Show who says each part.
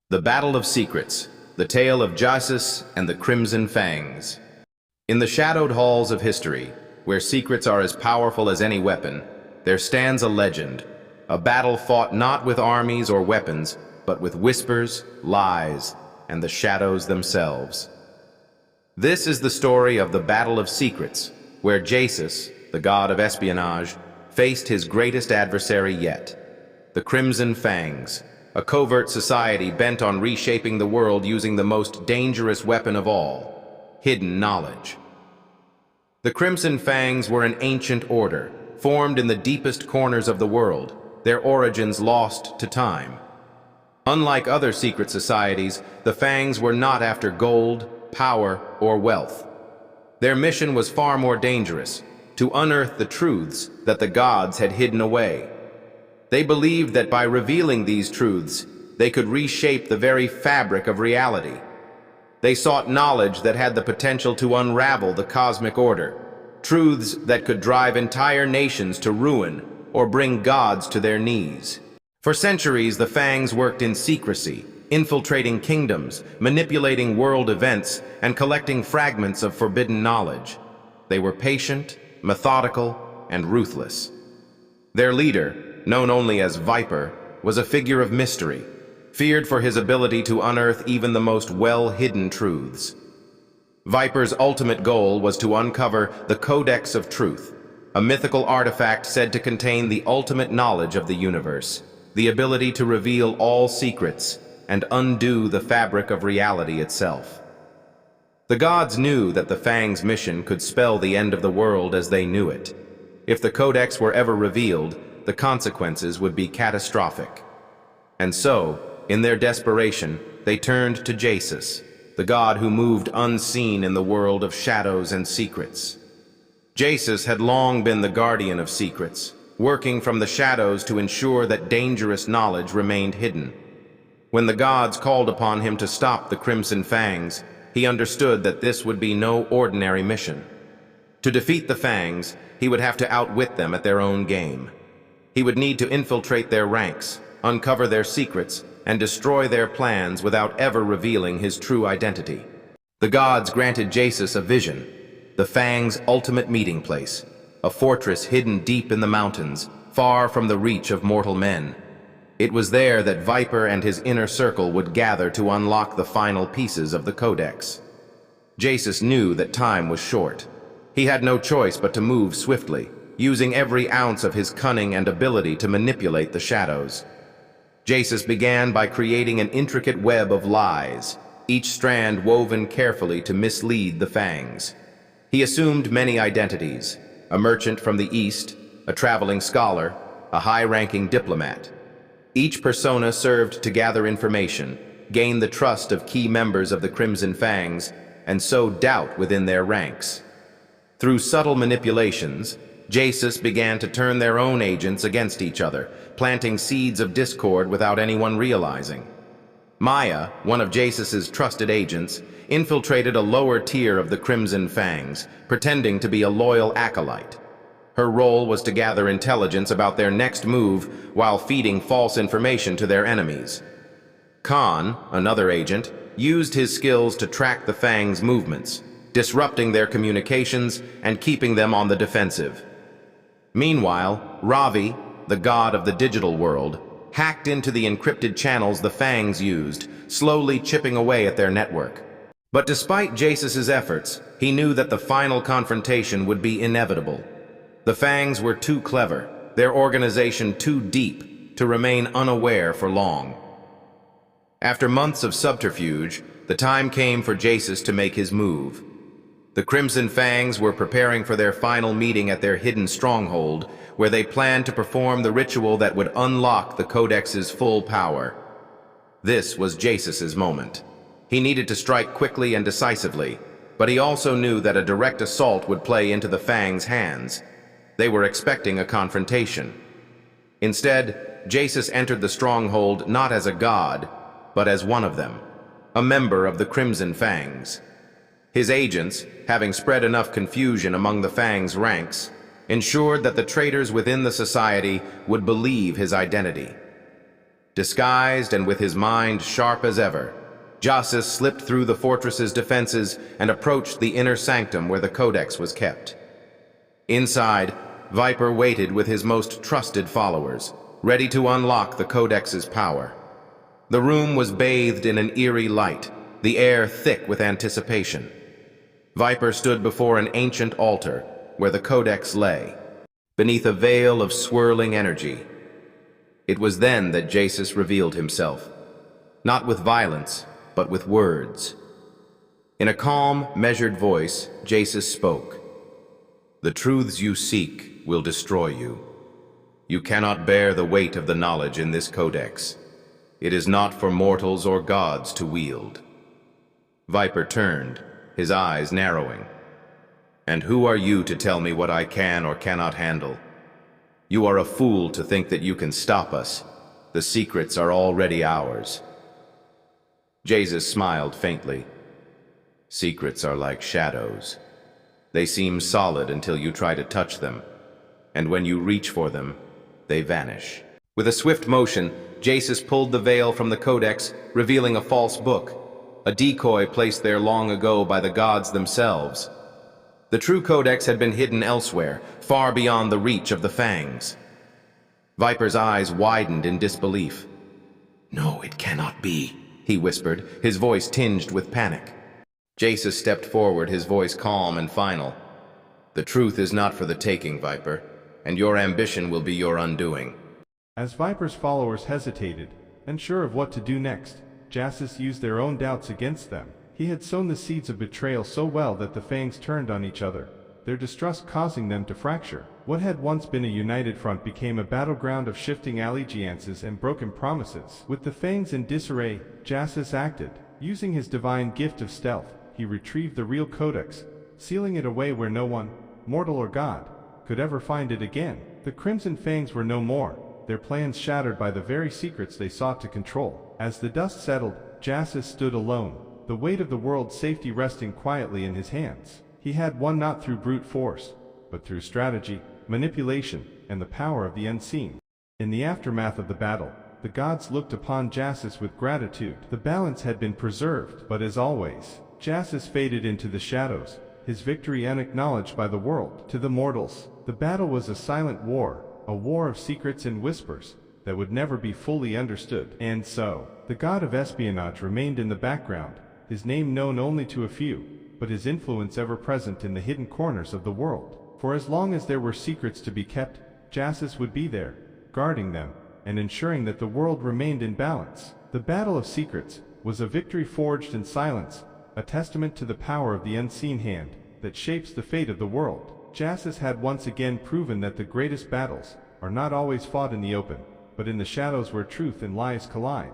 Speaker 1: The Battle of Secrets, the tale of Jasus and the Crimson Fangs. In the shadowed halls of history, where secrets are as powerful as any weapon, there stands a legend, a battle fought not with armies or weapons, but with whispers, lies, and the shadows themselves. This is the story of the Battle of Secrets, where Jasus, the god of espionage, faced his greatest adversary yet, the Crimson Fangs, a covert society bent on reshaping the world using the most dangerous weapon of all, hidden knowledge. The Crimson Fangs were an ancient order, formed in the deepest corners of the world, their origins lost to time. Unlike other secret societies, the Fangs were not after gold, power, or wealth. Their mission was far more dangerous, to unearth the truths that the gods had hidden away. They believed that by revealing these truths, they could reshape the very fabric of reality. They sought knowledge that had the potential to unravel the cosmic order, truths that could drive entire nations to ruin or bring gods to their knees. For centuries, the Fangs worked in secrecy, infiltrating kingdoms, manipulating world events, and collecting fragments of forbidden knowledge. They were patient, methodical, and ruthless. Their leader, known only as Viper, was a figure of mystery, feared for his ability to unearth even the most well-hidden truths. Viper's ultimate goal was to uncover the Codex of Truth, a mythical artifact said to contain the ultimate knowledge of the universe, the ability to reveal all secrets and undo the fabric of reality itself. The gods knew that the Fangs' mission could spell the end of the world as they knew it. If the Codex were ever revealed, the consequences would be catastrophic. And so, in their desperation, they turned to Jasus, the god who moved unseen in the world of shadows and secrets. Jasus had long been the guardian of secrets, working from the shadows to ensure that dangerous knowledge remained hidden. When the gods called upon him to stop the Crimson Fangs, he understood that this would be no ordinary mission. To defeat the Fangs, he would have to outwit them at their own game. He would need to infiltrate their ranks, uncover their secrets, and destroy their plans without ever revealing his true identity. The gods granted Jasus a vision, the Fangs' ultimate meeting place, a fortress hidden deep in the mountains, far from the reach of mortal men. It was there that Viper and his inner circle would gather to unlock the final pieces of the Codex. Jasus knew that time was short. He had no choice but to move swiftly, using every ounce of his cunning and ability to manipulate the shadows. Jasus began by creating an intricate web of lies, each strand woven carefully to mislead the Fangs. He assumed many identities: a merchant from the East, a traveling scholar, a high-ranking diplomat. Each persona served to gather information, gain the trust of key members of the Crimson Fangs, and sow doubt within their ranks. Through subtle manipulations, Jasus began to turn their own agents against each other, planting seeds of discord without anyone realizing. Maya, one of Jasus's trusted agents, infiltrated a lower tier of the Crimson Fangs, pretending to be a loyal acolyte. Her role was to gather intelligence about their next move while feeding false information to their enemies. Khan, another agent, used his skills to track the Fangs' movements, disrupting their communications and keeping them on the defensive. Meanwhile, Ravi, the god of the digital world, hacked into the encrypted channels the Fangs used, slowly chipping away at their network. But despite Jasus's efforts, he knew that the final confrontation would be inevitable. The Fangs were too clever, their organization too deep, to remain unaware for long. After months of subterfuge, the time came for Jasus to make his move. The Crimson Fangs were preparing for their final meeting at their hidden stronghold, where they planned to perform the ritual that would unlock the Codex's full power. This was Jasus's moment. He needed to strike quickly and decisively, but he also knew that a direct assault would play into the Fangs' hands. They were expecting a confrontation. Instead, Jasus entered the stronghold not as a god, but as one of them, a member of the Crimson Fangs. His agents, having spread enough confusion among the Fangs' ranks, ensured that the traitors within the society would believe his identity. Disguised and with his mind sharp as ever, Jasus slipped through the fortress's defenses and approached the inner sanctum where the Codex was kept. Inside, Viper waited with his most trusted followers, ready to unlock the Codex's power. The room was bathed in an eerie light, the air thick with anticipation. Viper stood before an ancient altar where the Codex lay, beneath a veil of swirling energy. It was then that Jasus revealed himself, not with violence, but with words. In a calm, measured voice, Jasus spoke. "The truths you seek will destroy you. You cannot bear the weight of the knowledge in this codex. It is not for mortals or gods to wield." Viper turned, his eyes narrowing. "And who are you to tell me what I can or cannot handle? You are a fool to think that you can stop us. The secrets are already ours." Jasus smiled faintly. "Secrets are like shadows. They seem solid until you try to touch them, and when you reach for them, they vanish." With a swift motion, Jasus pulled the veil from the Codex, revealing a false book, a decoy placed there long ago by the gods themselves. The true Codex had been hidden elsewhere, far beyond the reach of the Fangs. Viper's eyes widened in disbelief. "No, it cannot be," he whispered, his voice tinged with panic. Jasus stepped forward, his voice calm and final. "The truth is not for the taking, Viper, and your ambition will be your undoing."
Speaker 2: As Viper's followers hesitated, unsure of what to do next, Jasus used their own doubts against them. He had sown the seeds of betrayal so well that the Fangs turned on each other, their distrust causing them to fracture. What had once been a united front became a battleground of shifting allegiances and broken promises. With the Fangs in disarray, Jasus acted. Using his divine gift of stealth, he retrieved the real Codex, sealing it away where no one, mortal or god, could ever find it again. The Crimson Fangs were no more, their plans shattered by the very secrets they sought to control. As the dust settled, Jasus stood alone, the weight of the world's safety resting quietly in his hands. He had won not through brute force, but through strategy, manipulation, and the power of the unseen. In the aftermath of the battle, the gods looked upon Jasus with gratitude. The balance had been preserved, but as always, Jasus faded into the shadows, his victory unacknowledged by the world. To the mortals, the battle was a silent war, a war of secrets and whispers that would never be fully understood. And so, the god of espionage remained in the background, his name known only to a few, but his influence ever present in the hidden corners of the world. For as long as there were secrets to be kept, Jasus would be there, guarding them, and ensuring that the world remained in balance. The Battle of Secrets was a victory forged in silence, a testament to the power of the unseen hand that shapes the fate of the world. Jasus had once again proven that the greatest battles are not always fought in the open, but in the shadows where truth and lies collide.